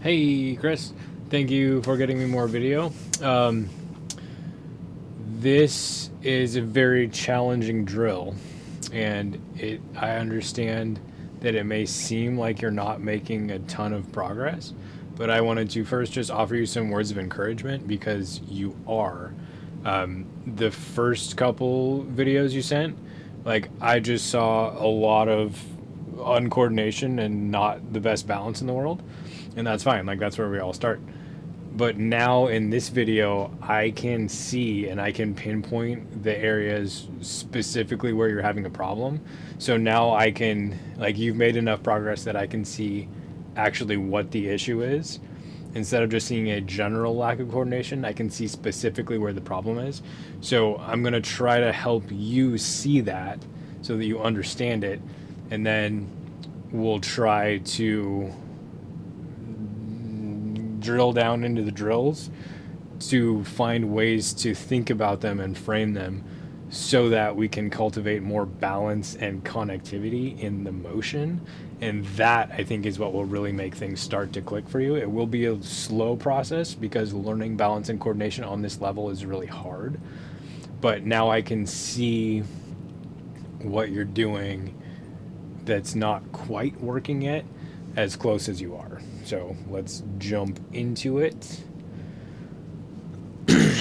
Hey, Chris. Thank you for getting me more video. This is a very challenging drill, and I understand that it may seem like you're not making a ton of progress, but I wanted to first just offer you some words of encouragement because you are. The first couple videos you sent, like I just saw a lot of uncoordination and not the best balance in the world, and that's fine. Like that's where we all start. But now in this video, I can see and I can pinpoint the areas specifically where you're having a problem. So now I can, like, you've made enough progress that I can see actually what the issue is. Instead of just seeing a general lack of coordination, I can see specifically where the problem is. So I'm going to try to help you see that so that you understand it. And then we'll try to drill down into the drills to find ways to think about them and frame them so that we can cultivate more balance and connectivity in the motion. And that, I think, is what will really make things start to click for you. It will be a slow process because learning balance and coordination on this level is really hard. But now I can see what you're doing that's not quite working yet as close as you are. So let's jump into it.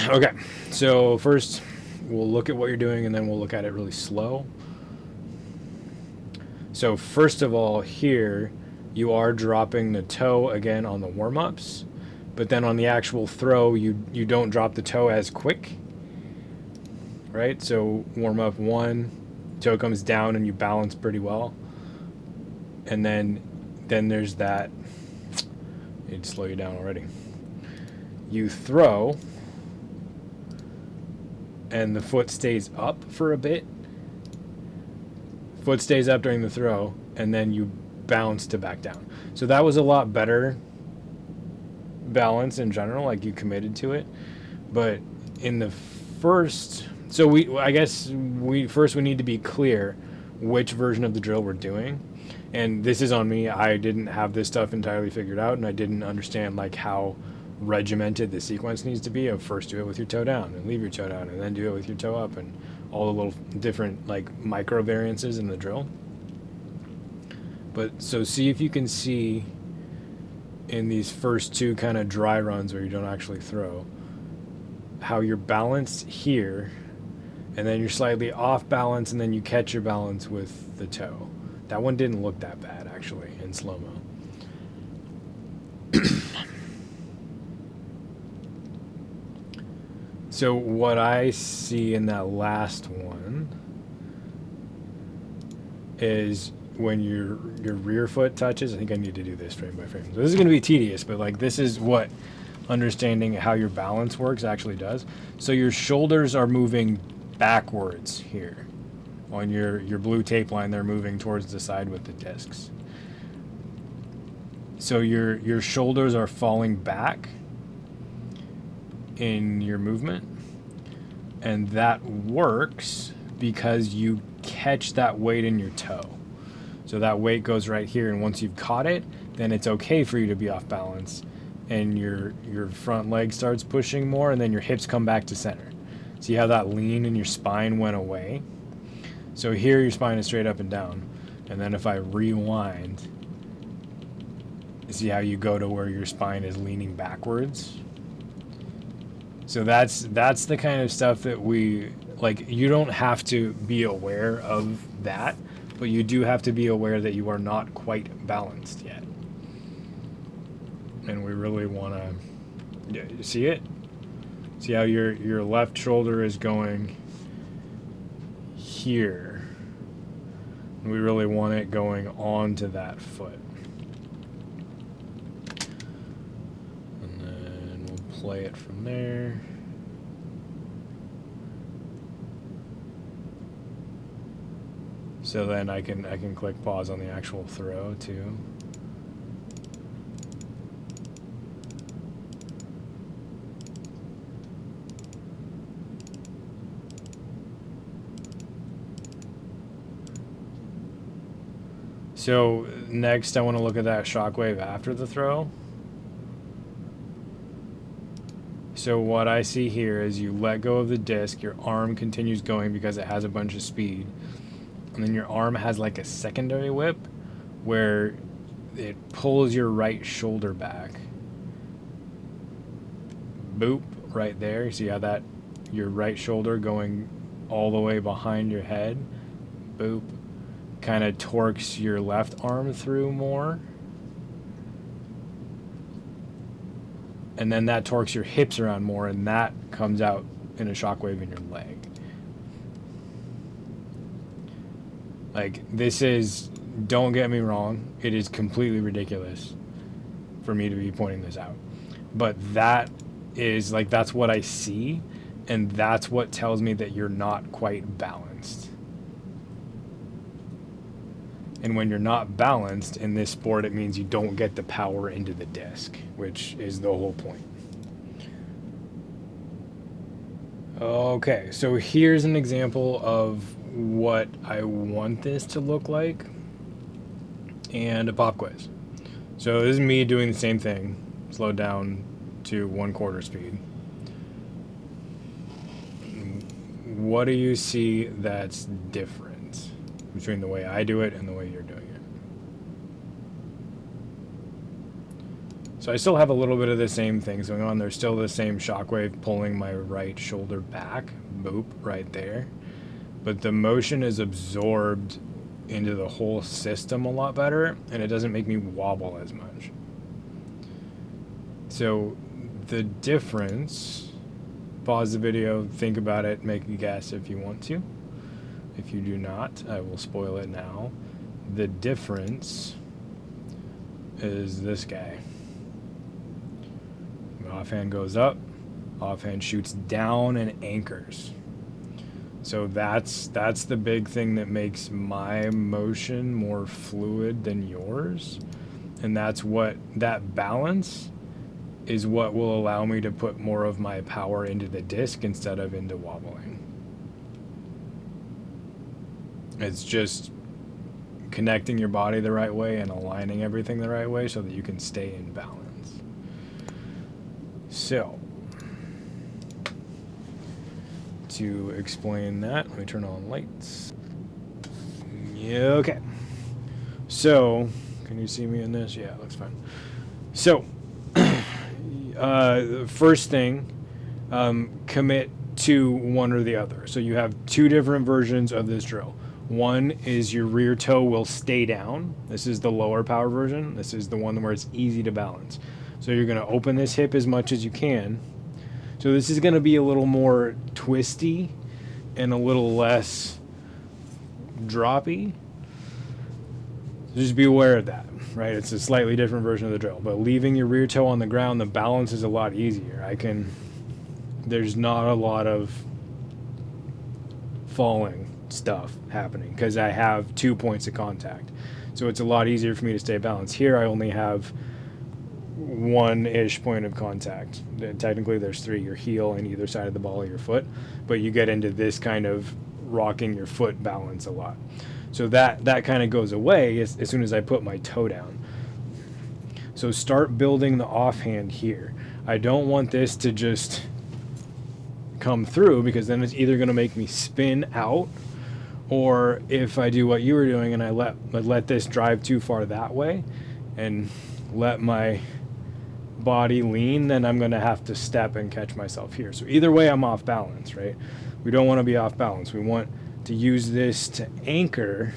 Okay, so first we'll look at what you're doing and then we'll look at it really slow. So first of all, here you are dropping the toe again on the warm-ups, but then on the actual throw you don't drop the toe as quick, right? So warm-up 1, toe comes down and you balance pretty well, and then there's that. I need to slow you down already. You throw, and the foot stays up for a bit. Foot stays up during the throw, and then you bounce to back down. So that was a lot better balance in general, like you committed to it. But in the first, so I guess we need to be clear which version of the drill we're doing. And this is on me. I didn't have this stuff entirely figured out, and I didn't understand like how regimented the sequence needs to be of first do it with your toe down and leave your toe down and then do it with your toe up and all the little different like micro variances in the drill. But so see if you can see in these first two kind of dry runs where you don't actually throw how you're balanced here, and then you're slightly off balance, and then you catch your balance with the toe. That one didn't look that bad, actually, in slow-mo. So what I see in that last one is when your rear foot touches, I think I need to do this frame by frame. So this is going to be tedious, but like this is what understanding how your balance works actually does. So your shoulders are moving backwards here. On your blue tape line, they're moving towards the side with the discs. So your shoulders are falling back in your movement, and that works because you catch that weight in your toe. So that weight goes right here, and once you've caught it, then it's okay for you to be off balance, and your front leg starts pushing more, and then your hips come back to center. See how that lean in your spine went away? So here your spine is straight up and down, and then if I rewind, see how you go to where your spine is leaning backwards? So that's the kind of stuff that we, like, you don't have to be aware of that, but you do have to be aware that you are not quite balanced yet. And we really want to, see it? See how your left shoulder is going here. We really want it going onto that foot. And then we'll play it from there. So then I can click pause on the actual throw too. So next I want to look at that shockwave after the throw. So what I see here is you let go of the disc, your arm continues going because it has a bunch of speed, and then your arm has like a secondary whip where it pulls your right shoulder back. Boop, right there. See how that, your right shoulder going all the way behind your head, boop, kind of torques your left arm through more. And then that torques your hips around more, and that comes out in a shockwave in your leg. Like, this is, don't get me wrong, it is completely ridiculous for me to be pointing this out. But that is, like, that's what I see, and that's what tells me that you're not quite balanced. And when you're not balanced in this sport, it means you don't get the power into the disc, which is the whole point. Okay, so here's an example of what I want this to look like and a pop quiz. So this is me doing the same thing, slowed down to 1/4 speed. What do you see that's different between the way I do it and the way you're doing it? So I still have a little bit of the same things going on. There's still the same shockwave pulling my right shoulder back, boop, right there. But the motion is absorbed into the whole system a lot better, and it doesn't make me wobble as much. So the difference, pause the video, think about it, make a guess if you want to. If you do not, I will spoil it now. The difference is this guy. Offhand goes up, offhand shoots down and anchors. So that's the big thing that makes my motion more fluid than yours. And that's what, that balance is what will allow me to put more of my power into the disc instead of into wobbling. It's just connecting your body the right way and aligning everything the right way so that you can stay in balance. So, to explain that, let me turn on lights. Yeah, okay. So, can you see me in this? Yeah, it looks fine. So, first thing, commit to one or the other. So you have two different versions of this drill. One is your rear toe will stay down. This is the lower power version. This is the one where it's easy to balance. So you're going to open this hip as much as you can. So this is going to be a little more twisty and a little less droppy. So just be aware of that, right? It's a slightly different version of the drill. But leaving your rear toe on the ground, the balance is a lot easier. There's not a lot of falling stuff happening because I have 2 points of contact. So it's a lot easier for me to stay balanced. Here I only have one-ish point of contact. Technically there's 3, your heel and either side of the ball of your foot, but you get into this kind of rocking your foot balance a lot. So that kind of goes away as soon as I put my toe down. So start building the offhand here. I don't want this to just come through because then it's either going to make me spin out, or if I do what you were doing and I let this drive too far that way and let my body lean, then I'm going to have to step and catch myself here. So either way I'm off balance, right? We don't want to be off balance. We want to use this to anchor,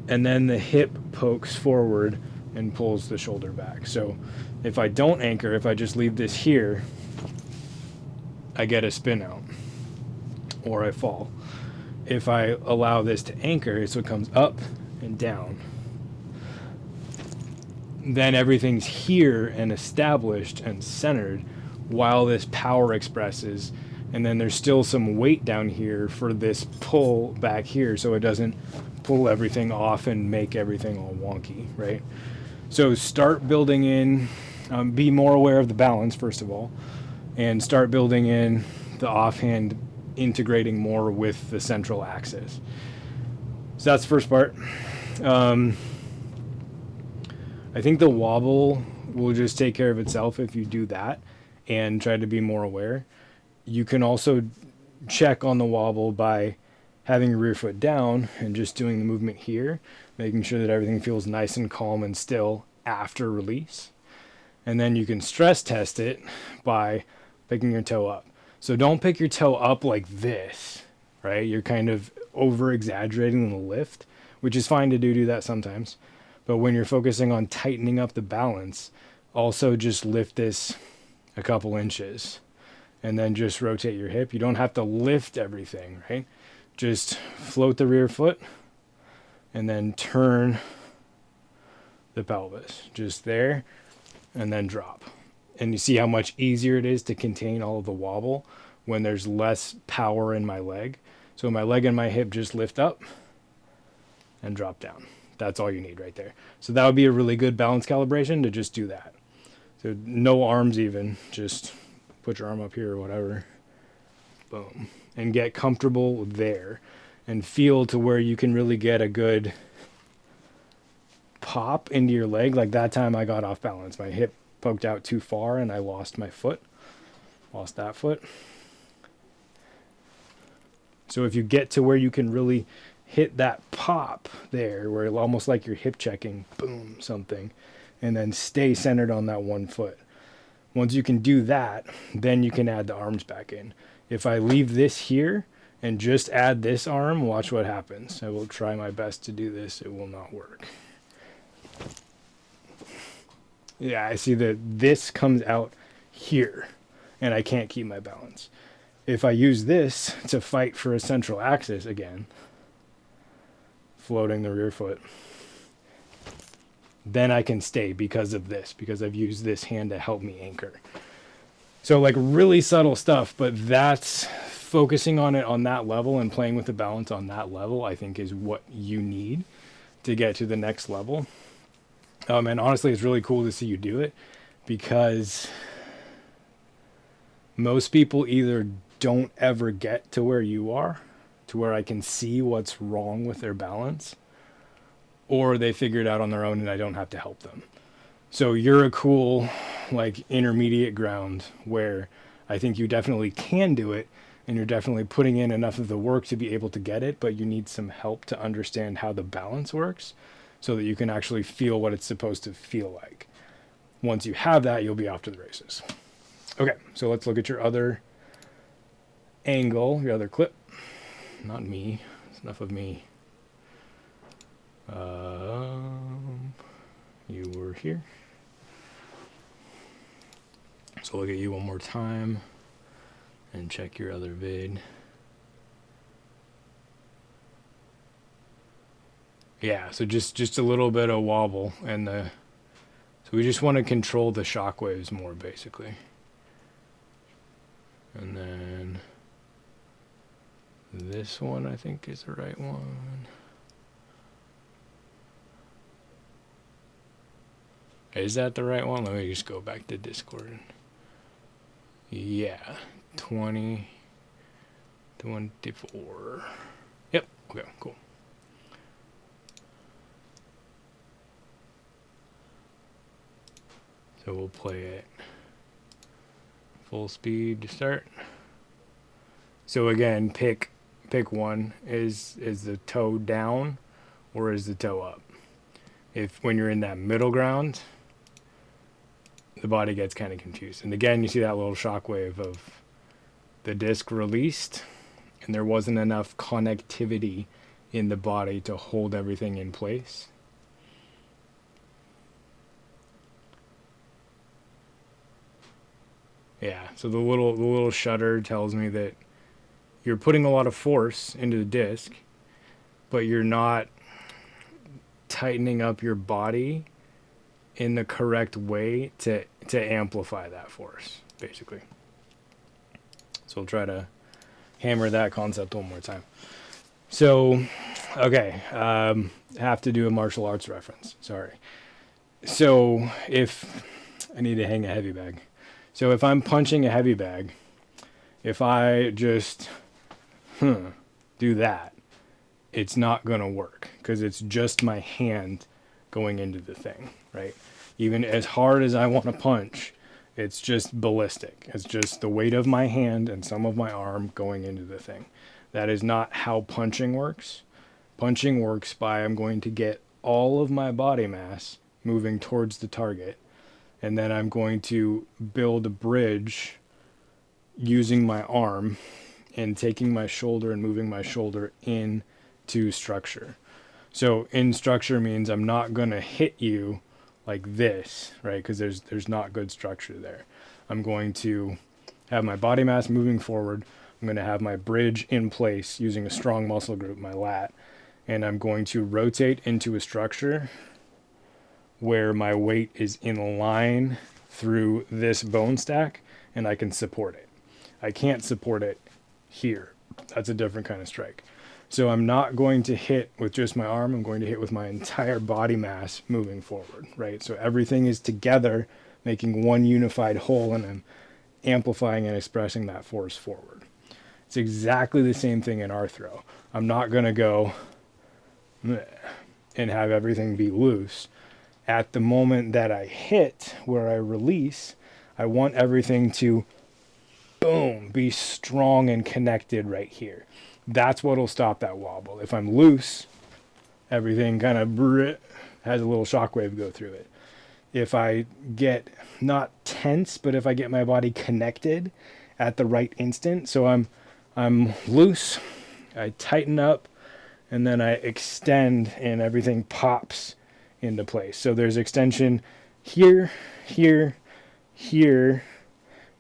and then the hip pokes forward and pulls the shoulder back. So if I don't anchor, if I just leave this here, I get a spin out or I fall. If I allow this to anchor, so it comes up and down, then everything's here and established and centered while this power expresses, and then there's still some weight down here for this pull back here so it doesn't pull everything off and make everything all wonky, right? So start building in, be more aware of the balance first of all, and start building in the offhand integrating more with the central axis. So that's the first part. I think the wobble will just take care of itself if you do that. and try to be more aware. You can also check on the wobble by having your rear foot down and just doing the movement here, making sure that everything feels nice and calm and still after release. And then you can stress test it by picking your toe up. So don't pick your toe up like this, right? You're kind of over exaggerating the lift, which is fine to do that sometimes. But when you're focusing on tightening up the balance, also just lift this a couple inches and then just rotate your hip. You don't have to lift everything, right? Just float the rear foot and then turn the pelvis just there and then drop. And you see how much easier it is to contain all of the wobble when there's less power in my leg. So my leg and my hip just lift up and drop down. That's all you need right there. So that would be a really good balance calibration to just do that. So no arms even, just put your arm up here or whatever. Boom. And get comfortable there and feel to where you can really get a good pop into your leg. Like that time I got off balance. My hip poked out too far and I lost my foot. Lost that foot. So if you get to where you can really hit that pop there, where almost like you're hip checking, boom, something, and then stay centered on that one foot. Once you can do that, then you can add the arms back in. If I leave this here and just add this arm, watch what happens. I will try my best to do this. It will not work. Yeah, I see that this comes out here and I can't keep my balance. If I use this to fight for a central axis again, floating the rear foot, then I can stay because of this, because I've used this hand to help me anchor. So like really subtle stuff, but that's focusing on it on that level and playing with the balance on that level, I think is what you need to get to the next level. And honestly, it's really cool to see you do it because most people either don't ever get to where you are, to where I can see what's wrong with their balance, or they figure it out on their own and I don't have to help them. So you're a cool, like, intermediate ground where I think you definitely can do it and you're definitely putting in enough of the work to be able to get it, but you need some help to understand how the balance works so that you can actually feel what it's supposed to feel like. Once you have that, you'll be off to the races. Okay, so let's look at your other angle, your other clip. Not me. It's enough of me. You were here. So look at you one more time and check your other vid. Yeah, so just a little bit of wobble and so we just want to control the shock waves more basically. And then this one I think is the right one. Is that the right one? Let me just go back to Discord. Yeah, 2024. Yep, okay, cool. So we'll play it full speed to start. So again, pick one. Is the toe down or is the toe up? If when you're in that middle ground, the body gets kind of confused. And again, you see that little shock wave of the disc released and there wasn't enough connectivity in the body to hold everything in place. Yeah, so the little shutter tells me that you're putting a lot of force into the disc, but you're not tightening up your body in the correct way to amplify that force, basically. So we'll try to hammer that concept one more time. So, okay, have to do a martial arts reference, sorry. So if I need to hang a heavy bag. So if I'm punching a heavy bag, if I just do that, it's not going to work because it's just my hand going into the thing, right? Even as hard as I want to punch, It's just ballistic. It's just the weight of my hand and some of my arm going into the thing. That is not how punching works. Punching works by I'm going to get all of my body mass moving towards the target, and then I'm going to build a bridge using my arm and taking my shoulder and moving my shoulder into structure. So in structure means I'm not going to hit you like this, right? Because there's not good structure there. I'm going to have my body mass moving forward. I'm going to have my bridge in place using a strong muscle group, my lat, and I'm going to rotate into a structure where my weight is in line through this bone stack and I can support it. I can't support it here. That's a different kind of strike. So I'm not going to hit with just my arm. I'm going to hit with my entire body mass moving forward, right? So everything is together, making one unified whole, and I'm amplifying and expressing that force forward. It's exactly the same thing in our throw. I'm not going to go and have everything be loose. At the moment that I hit, where I release, I want everything to, boom, be strong and connected right here. That's what'll stop that wobble. If I'm loose, everything kind of has a little shockwave go through it. If I get not tense, but if I get my body connected at the right instant, so I'm loose, I tighten up, and then I extend, and everything pops into place. So there's extension here, here, here,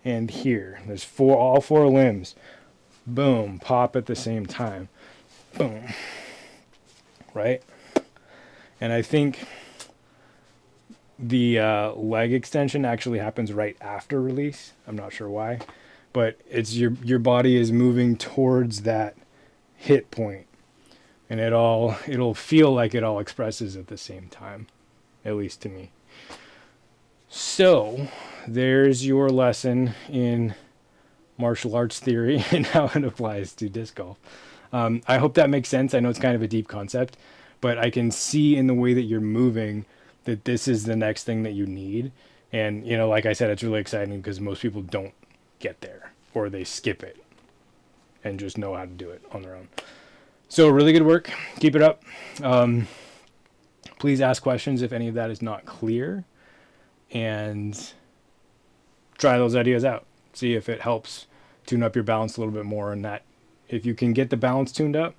and here. There's all four limbs. Boom, pop at the same time. Boom. Right? And I think the leg extension actually happens right after release. I'm not sure why, but it's your body is moving towards that hit point, and it'll feel like it all expresses at the same time, at least to me. So there's your lesson in martial arts theory and how it applies to disc golf. I hope that makes sense. I know it's kind of a deep concept, but I can see in the way that you're moving that this is the next thing that you need. And, like I said, it's really exciting because most people don't get there, or they skip it and just know how to do it on their own. So really good work. Keep it up. Please ask questions if any of that is not clear, and try those ideas out. See if it helps tune up your balance a little bit more. And that if you can get the balance tuned up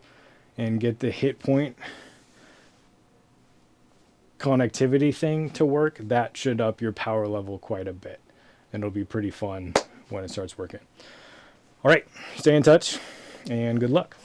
and get the hit point connectivity thing to work, that should up your power level quite a bit. And it'll be pretty fun when it starts working. All right, stay in touch and good luck.